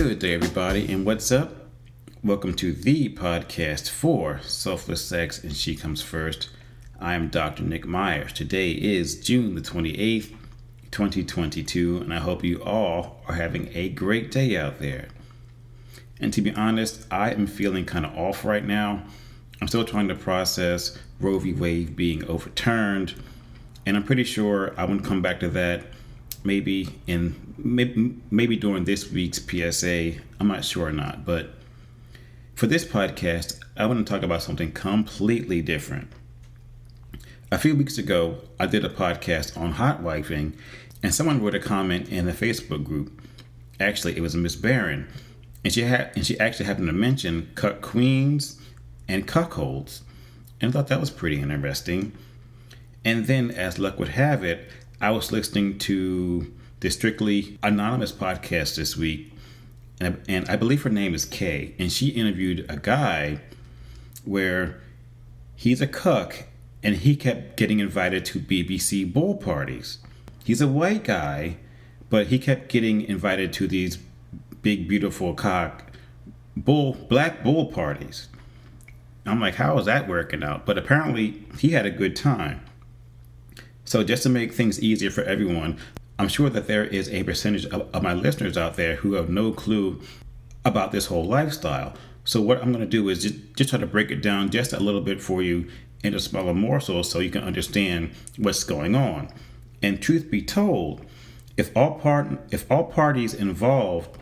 Good day, everybody, and what's up? Welcome to the podcast for Selfless Sex and She Comes First. I am Dr. Nick Myers. Today is June the 28th, 2022, and I hope you all are having a great day out there. And to be honest, I am feeling kind of off right now. I'm still trying to process Roe v. Wade being overturned, and I'm pretty sure I won't come back to that maybe during this week's PSA. I'm not sure or not, but for this podcast, I want to talk about something completely different. A few weeks ago, I did a podcast on hotwifing, and someone wrote a comment in the Facebook group. Actually, it was Miss Barron, and she actually happened to mention Cuckqueans and Cuckholds, and I thought that was pretty interesting. And then, as luck would have it, I was listening to the Strictly Anonymous podcast this week, and I believe her name is Kay, and she interviewed a guy where he's a cuck, and he kept getting invited to BBC bull parties. He's a white guy, but he kept getting invited to these big, beautiful black bull parties. I'm like, how is that working out? But apparently, he had a good time. So just to make things easier for everyone, I'm sure that there is a percentage of my listeners out there who have no clue about this whole lifestyle. So what I'm going to do is just try to break it down just a little bit for you into smaller morsels so you can understand what's going on. And truth be told, if all parties involved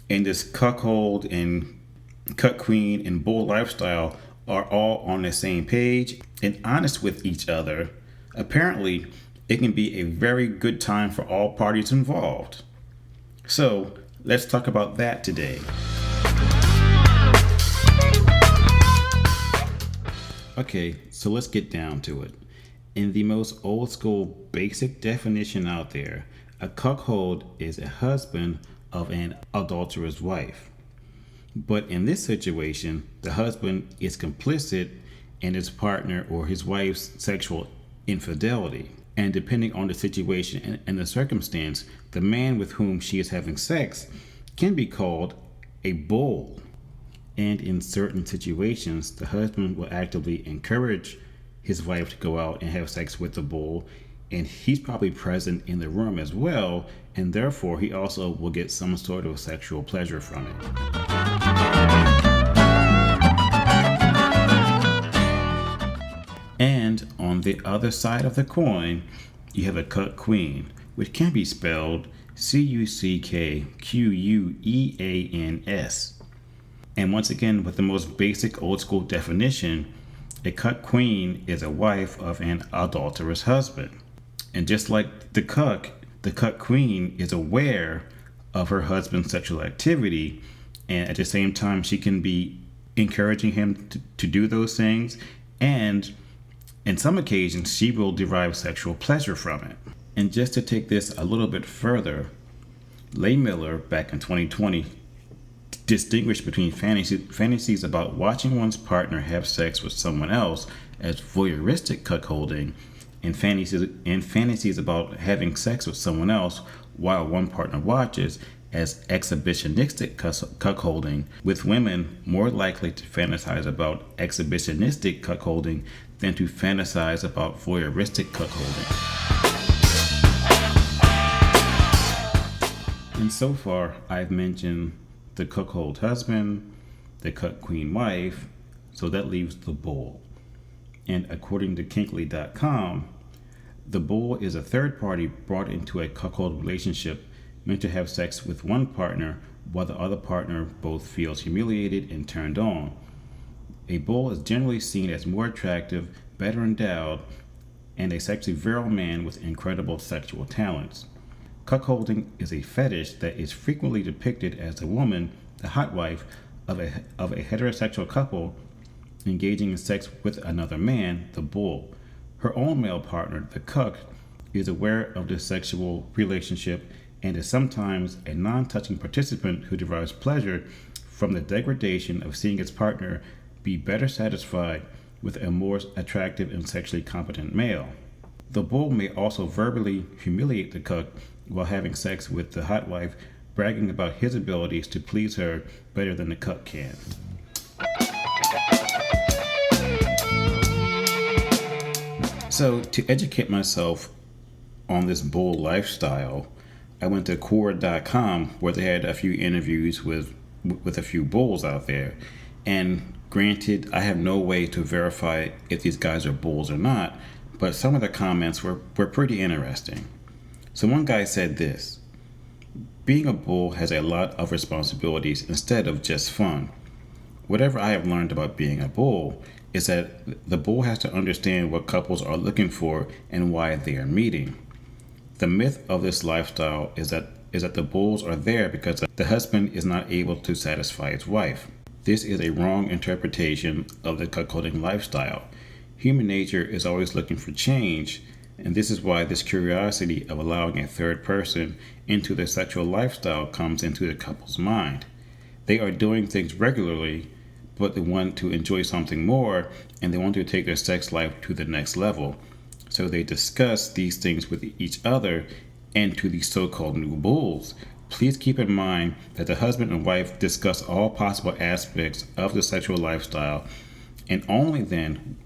in this cuckold and cuckquean and bull lifestyle are all on the same page and honest with each other, apparently, it can be a very good time for all parties involved. So, let's talk about that today. Okay, so let's get down to it. In the most old school basic definition out there, a cuckold is a husband of an adulterous wife. But in this situation, the husband is complicit in his partner or his wife's sexual infidelity. And depending on the situation and the circumstance, the man with whom she is having sex can be called a bull. And in certain situations, the husband will actively encourage his wife to go out and have sex with the bull, and he's probably present in the room as well, and therefore he also will get some sort of sexual pleasure from it. And on the other side of the coin, you have a cuckquean, which can be spelled Cuckqueans. And once again, with the most basic old school definition, a cuckquean is a wife of an adulterous husband. And just like the cuckquean is aware of her husband's sexual activity, and at the same time she can be encouraging him to do those things, and in some occasions, she will derive sexual pleasure from it. And just to take this a little bit further, Leigh Miller, back in 2020, distinguished between fantasies about watching one's partner have sex with someone else as voyeuristic cuckolding, and fantasies about having sex with someone else while one partner watches as exhibitionistic cuckolding, with women more likely to fantasize about exhibitionistic cuckolding than to fantasize about voyeuristic cuckolding. And so far, I've mentioned the cuckold husband, the cuckquean wife, so that leaves the bull. And according to Kinkly.com, the bull is a third party brought into a cuckold relationship meant to have sex with one partner while the other partner both feels humiliated and turned on. A bull is generally seen as more attractive, better endowed, and a sexually virile man with incredible sexual talents. Cuckolding is a fetish that is frequently depicted as a woman, the hot wife of a heterosexual couple, engaging in sex with another man, the bull. Her own male partner, the cuck, is aware of the sexual relationship and is sometimes a non-touching participant who derives pleasure from the degradation of seeing his partner be better satisfied with a more attractive and sexually competent male. The bull may also verbally humiliate the cuck while having sex with the hot wife bragging about his abilities to please her better than the cuck can. So, to educate myself on this bull lifestyle, I went to core.com where they had a few interviews with a few bulls out there. And granted, I have no way to verify if these guys are bulls or not, but some of the comments were pretty interesting. So one guy said this: being a bull has a lot of responsibilities instead of just fun. Whatever I have learned about being a bull is that the bull has to understand what couples are looking for and why they are meeting. The myth of this lifestyle is that the bulls are there because the husband is not able to satisfy his wife. This is a wrong interpretation of the cuckolding lifestyle. Human nature is always looking for change, and this is why this curiosity of allowing a third person into their sexual lifestyle comes into the couple's mind. They are doing things regularly, but they want to enjoy something more, and they want to take their sex life to the next level. So they discuss these things with each other and to these so-called new bulls. Please keep in mind that the husband and wife discuss all possible aspects of the sexual lifestyle, and only then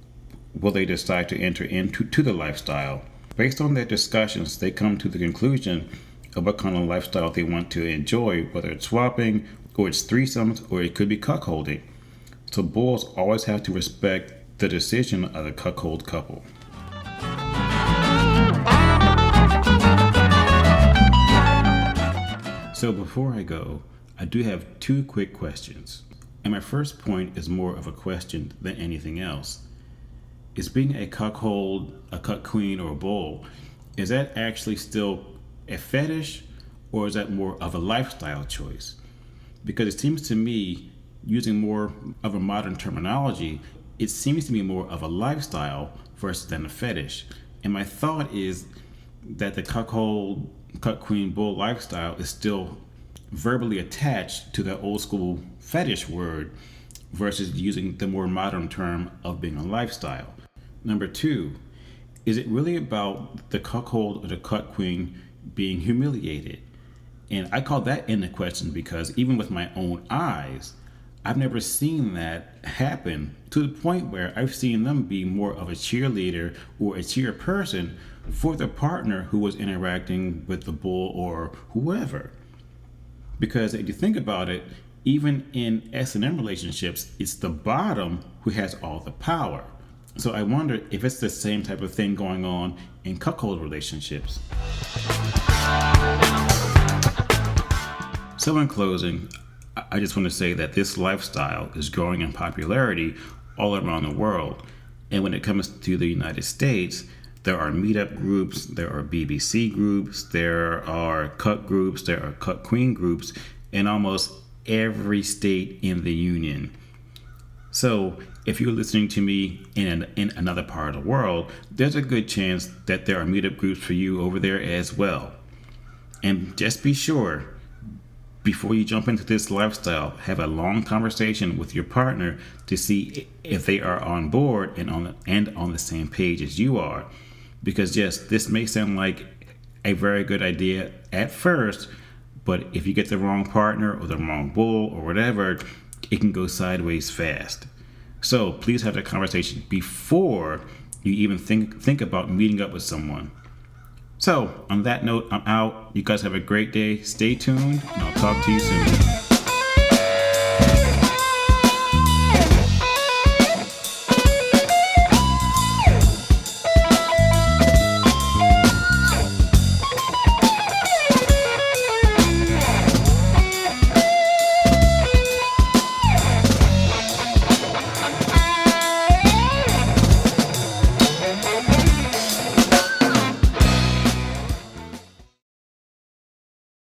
will they decide to enter into the lifestyle. Based on their discussions, they come to the conclusion of what kind of lifestyle they want to enjoy, whether it's swapping, or it's threesomes, or it could be cuckolding. So bulls always have to respect the decision of the cuckold couple. So before I go, I do have two quick questions. And my first point is more of a question than anything else. Is being a cuckold, a cuck queen, or a bull, is that actually still a fetish, or is that more of a lifestyle choice? Because it seems to me, using more of a modern terminology, it seems to be more of a lifestyle versus than a fetish. And my thought is that the cuckold, cuck queen, bull lifestyle is still verbally attached to the old school fetish word versus using the more modern term of being a lifestyle. Number two, is it really about the cuckold or the cuck queen being humiliated? And I call that into question because even with my own eyes, I've never seen that happen to the point where I've seen them be more of a cheerleader or a cheerperson for the partner who was interacting with the bull or whoever. Because if you think about it, even in S&M relationships, it's the bottom who has all the power. So I wonder if it's the same type of thing going on in cuckold relationships. So in closing, I just want to say that this lifestyle is growing in popularity all around the world. And when it comes to the United States, there are meetup groups, there are BBC groups, there are cuck groups, there are cuck queen groups in almost every state in the union. So if you're listening to me in another part of the world, there's a good chance that there are meetup groups for you over there as well. And just be sure, before you jump into this lifestyle, have a long conversation with your partner to see if they are on board and on the same page as you are. Because yes, this may sound like a very good idea at first, but if you get the wrong partner or the wrong bull or whatever, it can go sideways fast. So please have that conversation before you even think about meeting up with someone. So on that note, I'm out. You guys have a great day. Stay tuned, and I'll talk to you soon.